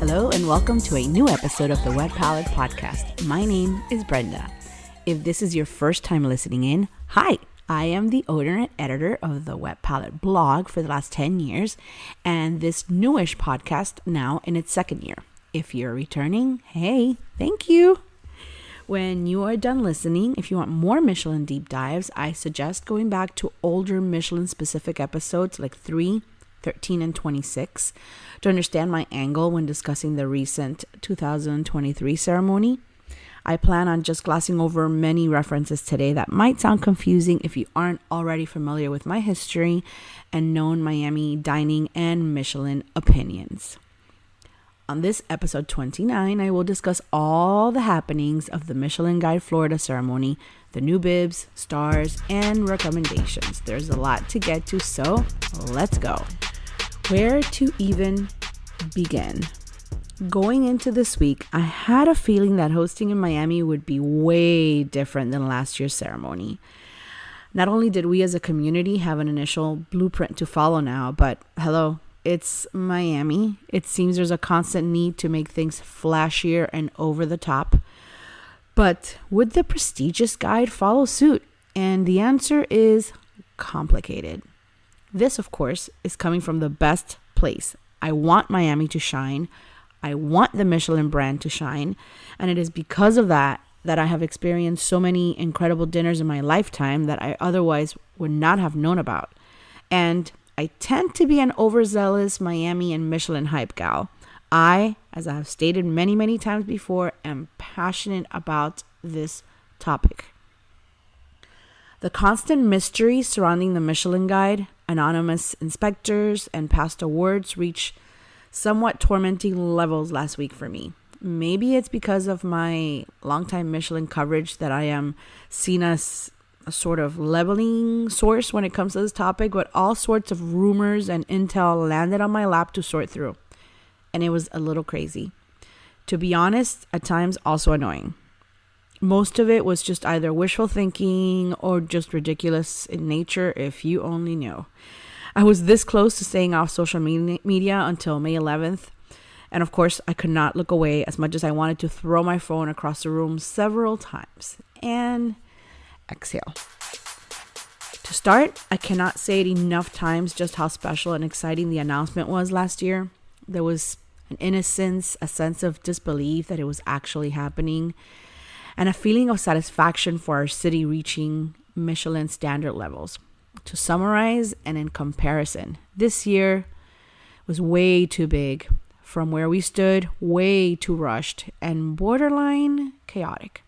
Hello and welcome to a new episode of the Wet Palette podcast. My name is Brenda. If this is your first time listening in, hi, I am the owner and editor of the Wet Palette blog for the last 10 years and this newish podcast now in its second year. If you're returning, hey, thank you. When you are done listening, if you want more Michelin deep dives, I suggest going back to older Michelin specific episodes like 3, 13, and 26 to understand my angle when discussing the recent 2023 ceremony. I plan on just glossing over many references today that might sound confusing if you aren't already familiar with my history and known Miami dining and Michelin opinions. On this episode 29, I will discuss all the happenings of the Michelin Guide Florida ceremony, the new bibs, stars, and recommendations. There's a lot to get to, so let's go. Where to even begin? Going into this week, I had a feeling that hosting in Miami would be way different than last year's ceremony. Not only did we as a community have an initial blueprint to follow now, but hello, it's Miami. It seems there's a constant need to make things flashier and over the top. But would the prestigious guide follow suit? And the answer is complicated. This, of course, is coming from the best place. I want Miami to shine. I want the Michelin brand to shine. And it is because of that I have experienced so many incredible dinners in my lifetime that I otherwise would not have known about. And I tend to be an overzealous Miami and Michelin hype gal. I, as I have stated many, many times before, am passionate about this topic. The constant mystery surrounding the Michelin Guide, anonymous inspectors, and past awards reached somewhat tormenting levels last week for me. Maybe it's because of my longtime Michelin coverage that I am seen as a sort of leveling source when it comes to this topic, but all sorts of rumors and intel landed on my lap to sort through. And it was a little crazy. To be honest, at times also annoying. Most of it was just either wishful thinking or just ridiculous in nature if you only knew. I was this close to staying off social media until May 11th. And of course, I could not look away as much as I wanted to throw my phone across the room several times. And exhale. To start, I cannot say it enough times just how special and exciting the announcement was last year. There was an innocence, a sense of disbelief that it was actually happening, and a feeling of satisfaction for our city reaching Michelin standard levels. To summarize and in comparison, this year was way too big from where we stood, way too rushed, and borderline chaotic.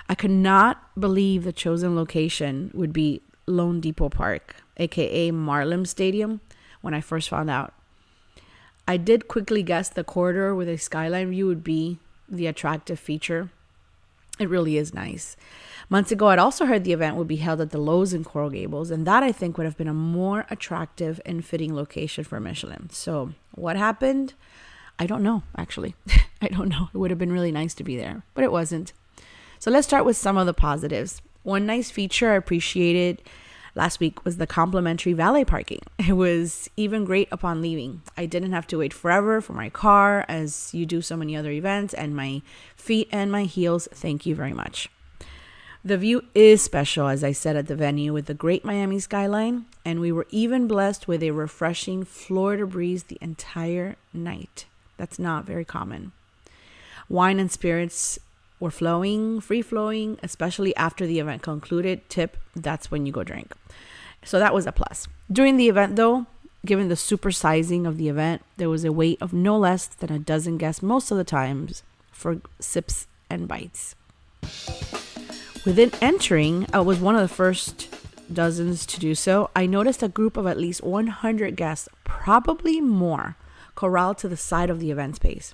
I could not believe the chosen location would be LoanDepot Park, aka Marlin Stadium, when I first found out. I did quickly guess the corridor with a skyline view would be the attractive feature. It really is nice. Months ago, I'd also heard the event would be held at the Lowe's in Coral Gables, and that I think would have been a more attractive and fitting location for Michelin. So what happened? I don't know, actually. I don't know. It would have been really nice to be there, but it wasn't. So let's start with some of the positives. One nice feature I appreciated last week was the complimentary valet parking. It was even great upon leaving. I didn't have to wait forever for my car as you do so many other events, and my feet and my heels, thank you very much. The view is special, as I said, at the venue with the great Miami skyline, and we were even blessed with a refreshing Florida breeze the entire night. That's not very common. Wine and spirits were flowing, free-flowing, especially after the event concluded. Tip, that's when you go drink. So that was a plus. During the event, though, given the supersizing of the event, there was a wait of no less than a dozen guests most of the times for sips and bites. Within entering, I was one of the first dozens to do so. I noticed a group of at least 100 guests, probably more, corralled to the side of the event space.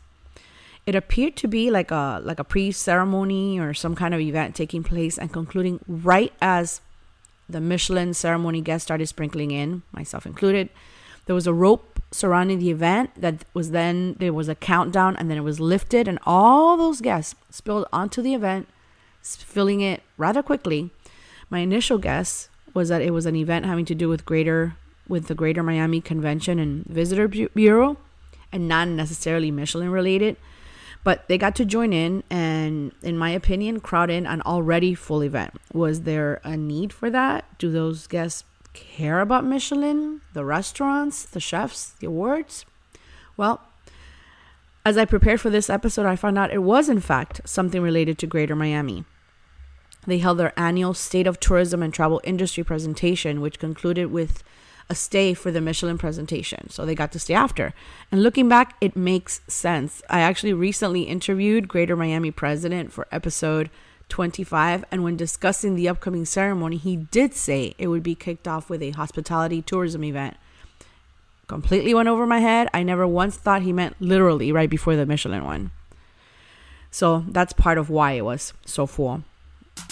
It appeared to be like a pre-ceremony or some kind of event taking place and concluding right as the Michelin ceremony guests started sprinkling in, myself included. There was a rope surrounding the event that was then, there was a countdown and then it was lifted and all those guests spilled onto the event, filling it rather quickly. My initial guess was that it was an event having to do with the Greater Miami Convention and Visitor Bureau. and not necessarily Michelin related. But they got to join in and, in my opinion, crowd in an already full event. Was there a need for that? Do those guests care about Michelin, the restaurants, the chefs, the awards? Well, as I prepared for this episode, I found out it was, in fact, something related to Greater Miami. They held their annual State of Tourism and Travel Industry presentation, which concluded with a stay for the Michelin presentation. So they got to stay after. And looking back, it makes sense. I actually recently interviewed Greater Miami president for episode 25. And when discussing the upcoming ceremony, he did say it would be kicked off with a hospitality tourism event. Completely went over my head. I never once thought he meant literally right before the Michelin one. So that's part of why it was so full.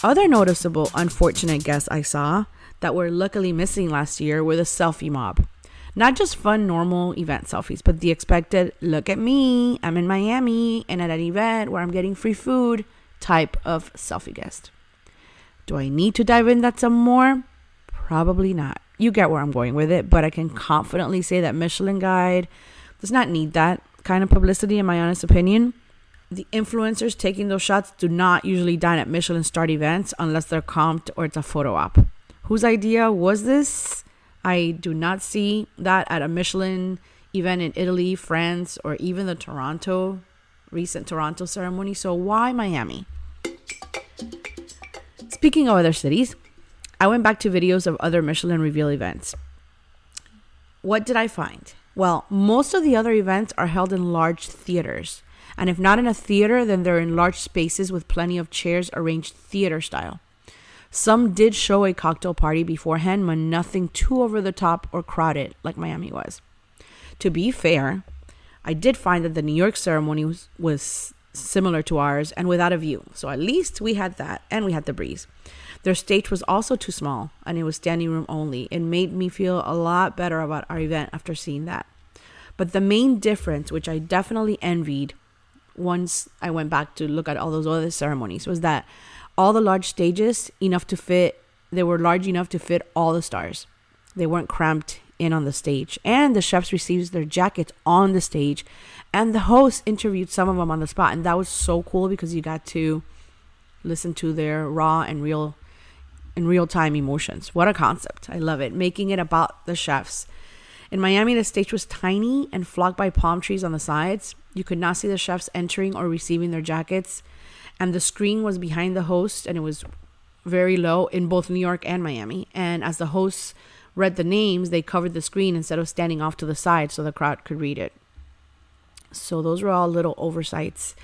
Other noticeable unfortunate guests I saw that were luckily missing last year were the selfie mob. Not just fun, normal event selfies, but the expected, look at me, I'm in Miami and at an event where I'm getting free food type of selfie guest. Do I need to dive in that some more? Probably not. You get where I'm going with it, but I can confidently say that Michelin Guide does not need that kind of publicity, in my honest opinion. The influencers taking those shots do not usually dine at Michelin starred events unless they're comped or it's a photo op. Whose idea was this? I do not see that at a Michelin event in Italy, France, or even the recent Toronto ceremony. So why Miami? Speaking of other cities, I went back to videos of other Michelin reveal events. What did I find? Well, most of the other events are held in large theaters. And if not in a theater, then they're in large spaces with plenty of chairs arranged theater style. Some did show a cocktail party beforehand, but nothing too over the top or crowded like Miami was. To be fair, I did find that the New York ceremony was similar to ours and without a view. So at least we had that, and we had the breeze. Their stage was also too small, and it was standing room only. It made me feel a lot better about our event after seeing that. But the main difference, which I definitely envied once I went back to look at all those other ceremonies, was that all the large stages they were large enough to fit all the stars. They weren't cramped in on the stage, and the chefs received their jackets on the stage, and the host interviewed some of them on the spot, and that was so cool because you got to listen to their raw and real-time emotions. What a concept. I love it. Making it about the chefs. In Miami, the stage was tiny and flanked by palm trees on the sides. You could not see the chefs entering or receiving their jackets. And the screen was behind the host, and it was very low in both New York and Miami. And as the hosts read the names, they covered the screen instead of standing off to the side so the crowd could read it. So those were all little oversights.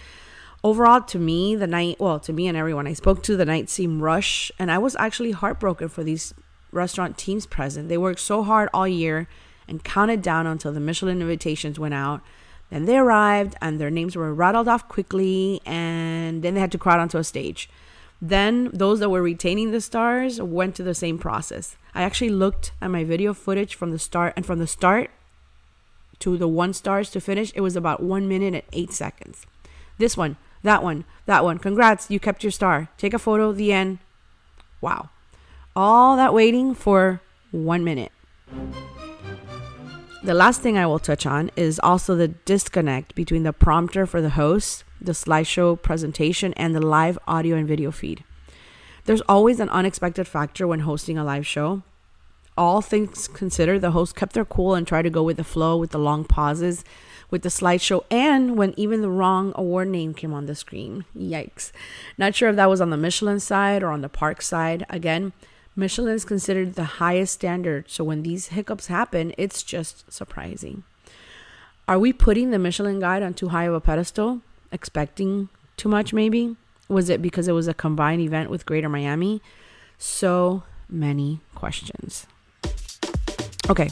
Overall, to me and everyone I spoke to, the night seemed rushed. And I was actually heartbroken for these restaurant teams present. They worked so hard all year and counted down until the Michelin invitations went out. Then they arrived and their names were rattled off quickly, and then they had to crowd onto a stage. Then those that were retaining the stars went to the same process. I actually looked at my video footage from the start, and from the start to the 1 stars to finish, it was about 1 minute and 8 seconds. This one, that one, that one. Congrats, you kept your star. Take a photo, the end. Wow. All that waiting for 1 minute. The last thing I will touch on is also the disconnect between the prompter for the host, the slideshow presentation, and the live audio and video feed. There's always an unexpected factor when hosting a live show. All things considered, the host kept their cool and tried to go with the flow with the long pauses, with the slideshow, and when even the wrong award name came on the screen. Yikes. Not sure if that was on the Michelin side or on the Park side. Again, Michelin is considered the highest standard, so when these hiccups happen, it's just surprising. Are we putting the Michelin Guide on too high of a pedestal? Expecting too much, maybe? Was it because it was a combined event with Greater Miami? So many questions. Okay,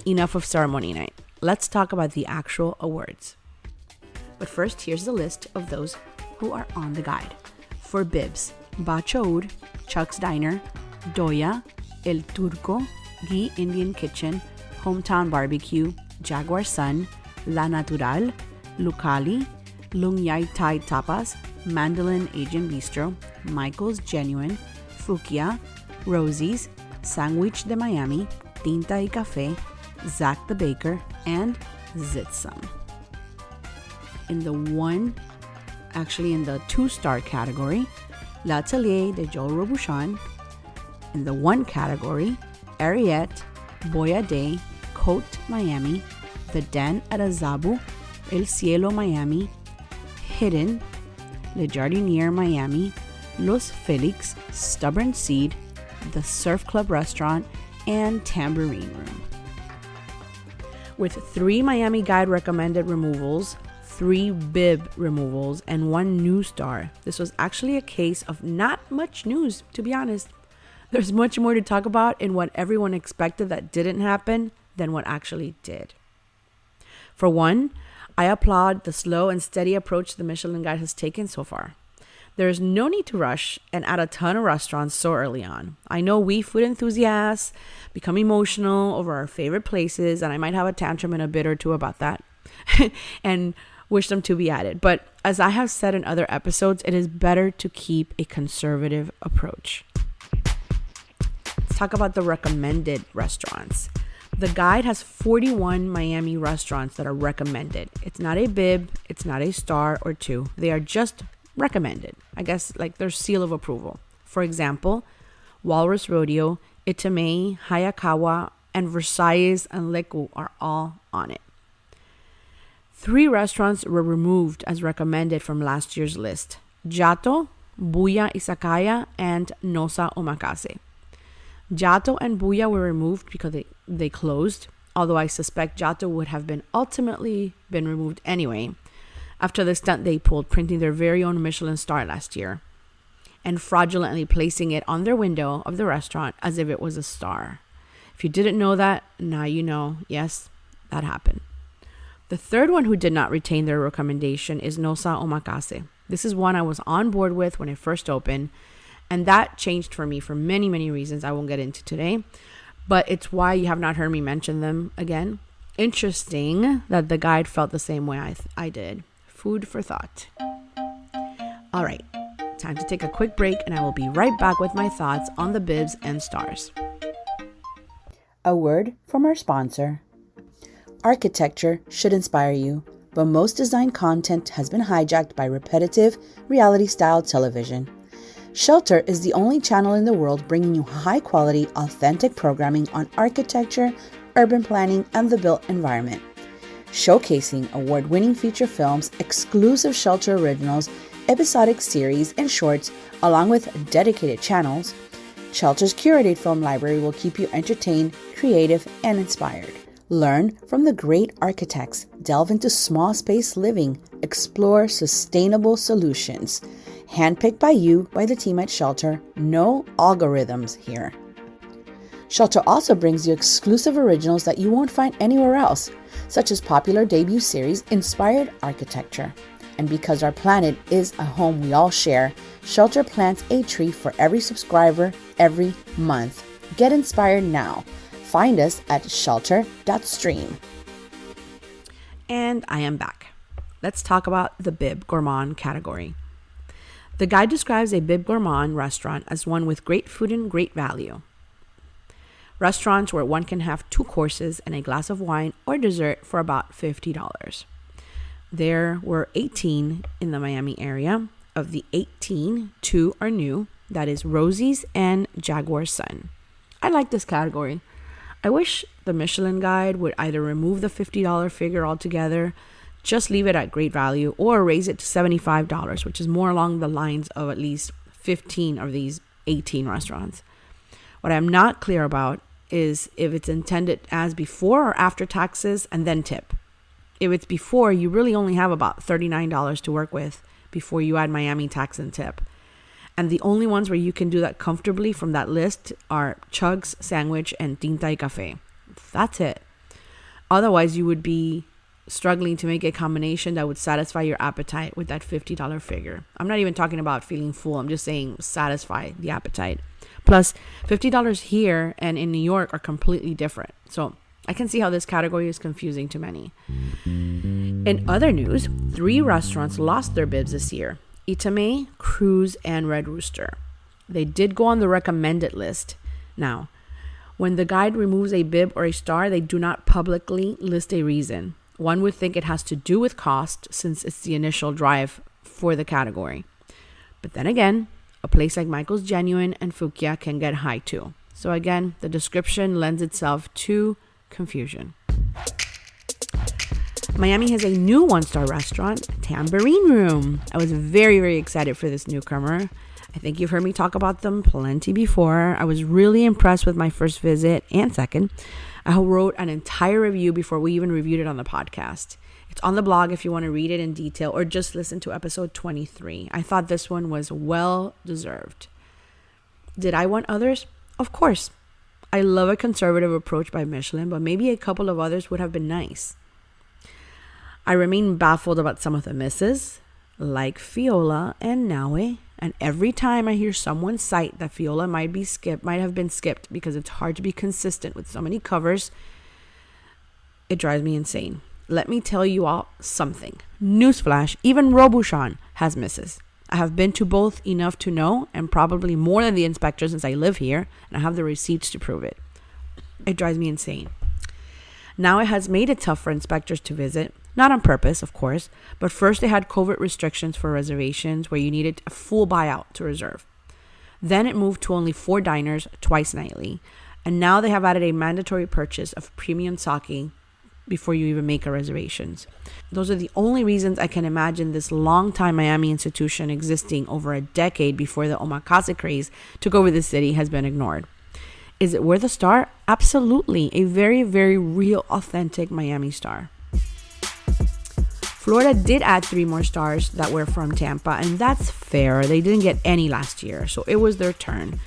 enough of ceremony night. Let's talk about the actual awards. But first, here's the list of those who are on the guide. For Bibs, Bachoud, Chuck's Diner, Doya, El Turco, Guy Indian Kitchen, Hometown Barbecue, Jaguar Sun, La Natural, Lucali, Lung Yai Thai Tapas, Mandolin Asian Bistro, Michael's Genuine, Fukia, Rosie's, Sandwich de Miami, Tinta y Café, Zach the Baker, and Zitsum. in the 2-star category, L'Atelier de Joe Robuchon. In the 1 category, Ariete, Boyade, Côte Miami, The Den at Azabu, El Cielo Miami, Hidden, Le Jardinier Miami, Los Felix, Stubborn Seed, The Surf Club Restaurant, and Tambourine Room. With 3 Miami Guide recommended removals, 3 bib removals, and 1 new star, this was actually a case of not much news, to be honest. There's much more to talk about in what everyone expected that didn't happen than what actually did. For one, I applaud the slow and steady approach the Michelin Guide has taken so far. There is no need to rush and add a ton of restaurants so early on. I know we food enthusiasts become emotional over our favorite places, and I might have a tantrum in a bit or two about that and wish them to be added. But as I have said in other episodes, it is better to keep a conservative approach. Let's talk about the recommended restaurants. The guide has 41 Miami restaurants that are recommended. It's not a bib, it's not a star or 2. They are just recommended. I guess like their seal of approval. For example, Walrus Rodeo, Itamei, Hayakawa, and Versailles and Leku are all on it. 3 restaurants were removed as recommended from last year's list: Jato, Buya Izakaya, and Nosa Omakase. Jato and Buya were removed because they closed, although I suspect Jato would have been ultimately been removed anyway, after the stunt they pulled printing their very own Michelin star last year and fraudulently placing it on their window of the restaurant as if it was a star. If you didn't know that, now you know. Yes, that happened. The third one who did not retain their recommendation is Nosa Omakase. This is one I was on board with when it first opened, and that changed for me for many, many reasons I won't get into today, but it's why you have not heard me mention them again. Interesting that the guide felt the same way I did. Food for thought. All right, time to take a quick break, and I will be right back with my thoughts on the bibs and stars. A word from our sponsor. Architecture should inspire you, but most design content has been hijacked by repetitive, reality-style television. Shelter is the only channel in the world bringing you high-quality, authentic programming on architecture, urban planning, and the built environment. Showcasing award-winning feature films, exclusive Shelter originals, episodic series, and shorts, along with dedicated channels, Shelter's curated film library will keep you entertained, creative, and inspired. Learn from the great architects, delve into small space living, explore sustainable solutions. Handpicked by you, by the team at Shelter, no algorithms here. Shelter also brings you exclusive originals that you won't find anywhere else, such as popular debut series Inspired Architecture. And because our planet is a home we all share, Shelter plants a tree for every subscriber every month. Get inspired now. Find us at shelter.stream. And I am back. Let's talk about the bib gourmand category. The guide describes a bib gourmand restaurant as one with great food and great value. Restaurants where one can have 2 courses and a glass of wine or dessert for about $50. There were 18 in the Miami area. Of the 18, 2 are new. That is Rosie's and Jaguar Sun. I like this category. I wish the Michelin Guide would either remove the $50 figure altogether, just leave it at great value, or raise it to $75, which is more along the lines of at least 15 of these 18 restaurants. What I'm not clear about is if it's intended as before or after taxes and then tip. If it's before, you really only have about $39 to work with before you add Miami tax and tip. And the only ones where you can do that comfortably from that list are Chug's Sandwich and Tinta y Café. That's it. Otherwise, you would be struggling to make a combination that would satisfy your appetite with that $50 figure. I'm not even talking about feeling full. I'm just saying satisfy the appetite. Plus, $50 here and in New York are completely different. So I can see how this category is confusing to many. In other news, 3 restaurants lost their bibs this year: Itamei, Cruise, and Red Rooster. They did go on the recommended list. Now, when the guide removes a bib or a star, they do not publicly list a reason. One would think it has to do with cost since it's the initial drive for the category. But then again, a place like Michael's Genuine and Fukia can get high too. So again, the description lends itself to confusion. Miami has a new 1-star restaurant, Tambourine Room. I was very, very excited for this newcomer. I think you've heard me talk about them plenty before. I was really impressed with my first visit and second. I wrote an entire review before we even reviewed it on the podcast. It's on the blog if you want to read it in detail or just listen to episode 23. I thought this one was well deserved. Did I want others? Of course. I love a conservative approach by Michelin, but maybe a couple of others would have been nice. I remain baffled about some of the misses, like Fiola and Naue. And every time I hear someone cite that Fiola might have been skipped because it's hard to be consistent with so many covers, it drives me insane. Let me tell you all something. Newsflash, even Robuchon has misses. I have been to both enough to know, and probably more than the inspector since I live here, and I have the receipts to prove it. It drives me insane. Now it has made it tough for inspectors to visit. Not on purpose, of course, but first they had COVID restrictions for reservations where you needed a full buyout to reserve. Then it moved to only 4 diners twice nightly, and now they have added a mandatory purchase of premium sake before you even make a reservations. Those are the only reasons I can imagine this long-time Miami institution existing over a decade before the omakase craze took over the city has been ignored. Is it worth a star? Absolutely. A very, very real, authentic Miami star. Florida did add 3 more stars that were from Tampa, and that's fair. They didn't get any last year, so it was their turn.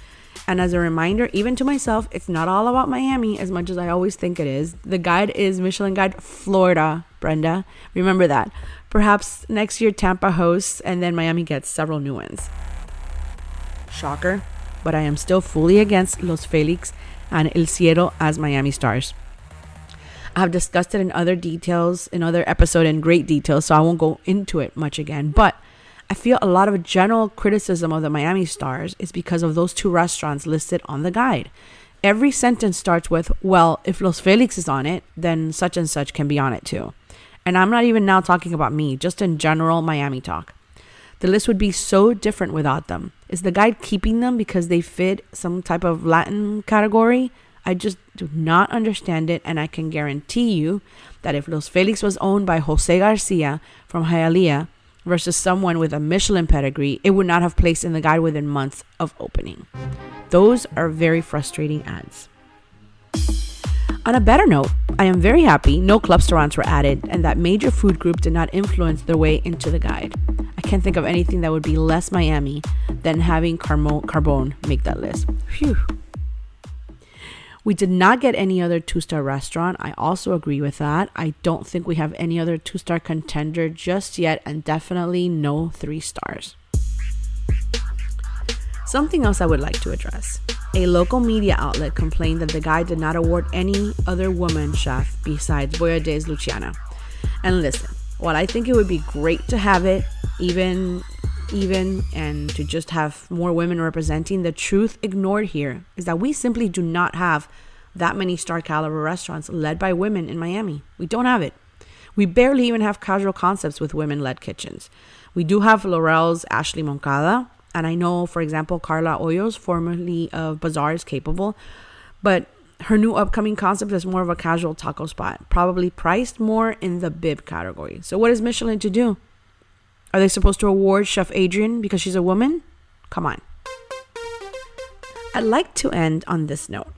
And as a reminder, even to myself, it's not all about Miami as much as I always think it is. The guide is Michelin Guide Florida, Brenda. Remember that. Perhaps next year Tampa hosts, and then Miami gets several new ones. Shocker, but I am still fully against Los Felix and El Cielo as Miami stars. I have discussed it in other episode in great detail, so I won't go into it much again. But I feel a lot of general criticism of the Miami stars is because of those 2 restaurants listed on the guide. Every sentence starts with, well, if Los Felix is on it, then such and such can be on it too. And I'm not even now talking about me, just in general Miami talk. The list would be so different without them. Is the guide keeping them because they fit some type of Latin category? I just do not understand it, and I can guarantee you that if Los Felix was owned by Jose Garcia from Hialeah versus someone with a Michelin pedigree, it would not have placed in the guide within months of opening. Those are very frustrating ads. On a better note, I am very happy no club restaurants were added and that major food group did not influence their way into the guide. I can't think of anything that would be less Miami than having Carbone make that list. Phew. We did not get any other 2-star restaurant. I also agree with that. I don't think we have any other 2-star contender just yet, and definitely no 3 stars. Something else I would like to address. A local media outlet complained that the guide did not award any other woman chef besides Boyade's Luciana. And listen, while I think it would be great to have it, even and to just have more women representing, the truth ignored here is that we simply do not have that many star caliber restaurants led by women in Miami. We don't have it. We barely even have casual concepts with women-led kitchens. We do have Laurel's Ashley Moncada, and I know, for example, Carla Hoyos, formerly of Bazaar, is capable, but her new upcoming concept is more of a casual taco spot, probably priced more in the bib category. So what is Michelin to do? Are they supposed to award Chef Adrienne because she's a woman? Come on. I'd like to end on this note.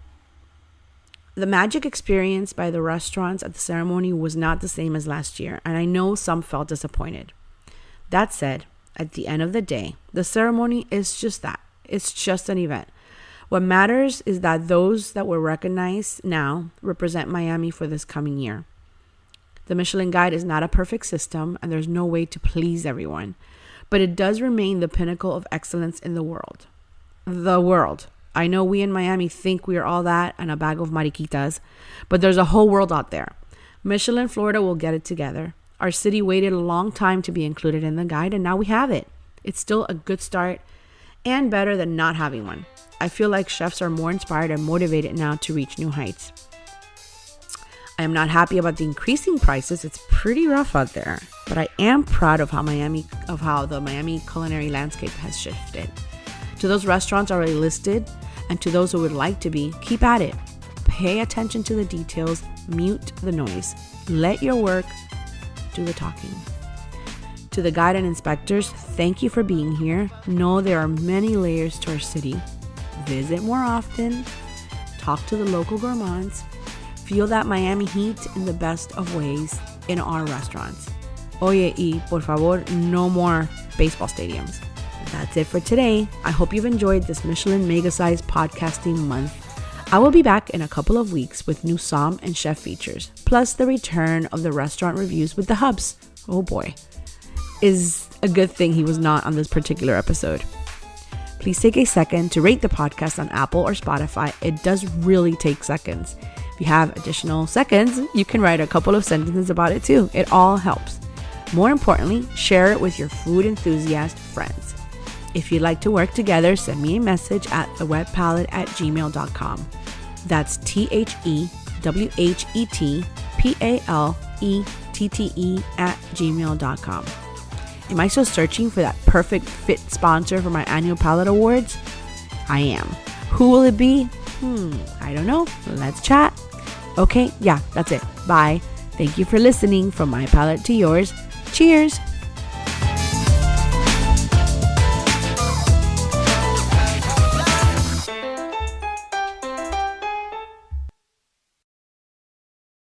The magic experience by the restaurants at the ceremony was not the same as last year, and I know some felt disappointed. That said, at the end of the day, the ceremony is just that. It's just an event. What matters is that those that were recognized now represent Miami for this coming year. The Michelin Guide is not a perfect system, and there's no way to please everyone, but it does remain the pinnacle of excellence in the world. The world. I know we in Miami think we are all that and a bag of mariquitas, but there's a whole world out there. Michelin Florida will get it together. Our city waited a long time to be included in the guide, and now we have it. It's still a good start and better than not having one. I feel like chefs are more inspired and motivated now to reach new heights. I am not happy about the increasing prices. It's pretty rough out there, but I am proud of how the Miami culinary landscape has shifted. To those restaurants already listed, and to those who would like to be, keep at it. Pay attention to the details, mute the noise. Let your work do the talking. To the guide and inspectors, thank you for being here. Know there are many layers to our city. Visit more often. Talk to the local gourmands. Feel that Miami heat in the best of ways in our restaurants. Oye, y por favor, no more baseball stadiums. That's it for today. I hope you've enjoyed this Michelin mega-sized podcasting month. I will be back in a couple of weeks with new som and chef features, plus the return of the restaurant reviews with the hubs. Oh boy. Is a good thing he was not on this particular episode. Please take a second to rate the podcast on Apple or Spotify. It does really take seconds. If you have additional seconds, you can write a couple of sentences about it too. It all helps. More importantly, share it with your food enthusiast friends. If you'd like to work together, send me a message at thewhetpalette@gmail.com. That's thewhetpalette@gmail.com. Am I still searching for that perfect fit sponsor for my annual palette awards? I am. Who will it be? I don't know. Let's chat. Okay, yeah, that's it. Bye. Thank you for listening. From my palette to yours. Cheers.